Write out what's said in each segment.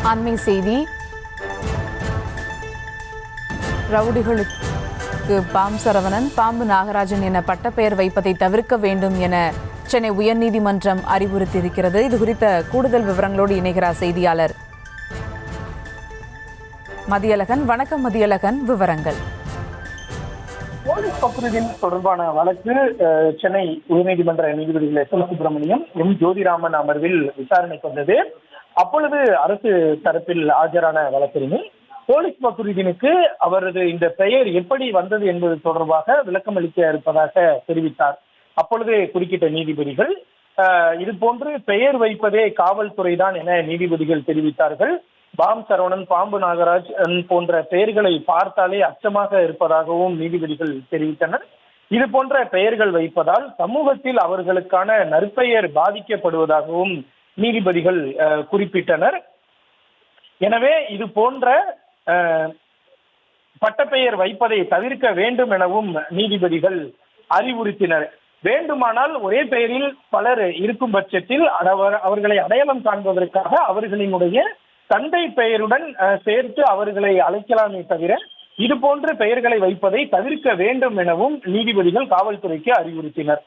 அண்மை செய்தி. ரவுடிகளுக்கு பாம் சரவணன், பாம்பு நாகராஜன் என பட்டப்பெயர் வைப்பதை தவிர்க்க வேண்டும் என சென்னை உயர்நீதிமன்றம் அறிவுறுத்தியிருக்கிறது. இது குறித்த கூடுதல் விவரங்களோடு இணைகிறார் செய்தியாளர் மதியழகன். வணக்கம் மதியழகன், விவரங்கள். போலீஸ் பக்ருதீன் தொடர்பான வழக்கு சென்னை உயர்நீதிமன்ற நீதிபதிகள் S. L. Subramaniam, M. Jothiraman அமர்வில் விசாரணைக்கு வந்தது. அப்பொழுது அரசு தரப்பில் ஆஜரான வழக்கறிஞர் போலீஸ் பக்ருதீனுக்கு அவரது இந்த பெயர் எப்படி வந்தது என்பது தொடர்பாக விளக்கம் அளிக்க இருப்பதாக தெரிவித்தார். அப்பொழுது குறுக்கிட்ட நீதிபதிகள், இது போன்று பெயர் வைப்பதே காவல்துறை தான் என நீதிபதிகள் தெரிவித்தார்கள். பாம் சரவணன், பாம்பு நாகராஜ் போன்ற பெயர்களை பார்த்தாலே அச்சமாக இருப்பதாகவும் நீதிபதிகள் தெரிவித்தனர். இது போன்ற பெயர்கள் வைப்பதால் சமூகத்தில் அவர்களுக்கான நற்பெயர் பாதிக்கப்படுவதாகவும் நீதிபதிகள் குறிப்பிட்டனர். எனவே இது போன்ற பட்டப்பெயர் வைப்பதை தவிர்க்க வேண்டும் எனவும் நீதிபதிகள் அறிவுறுத்தினர். வேண்டுமானால் ஒரே பெயரில் பலர் இருக்கும் பட்சத்தில் அவர்களை அடையாளம் காண்பதற்காக அவர்களினுடைய தந்தை பெயருடன் சேர்த்து அவர்களை அழைக்கலாமே தவிர இது போன்ற பெயர்களை வைப்பதை தவிர்க்க வேண்டும் எனவும் நீதிபதிகள் காவல்துறைக்கு அறிவுறுத்தினர்.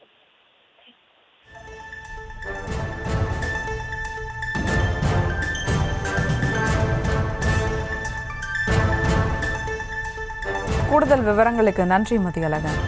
கூடுதல் விவரங்களுக்கு நன்றி மதியழகன்.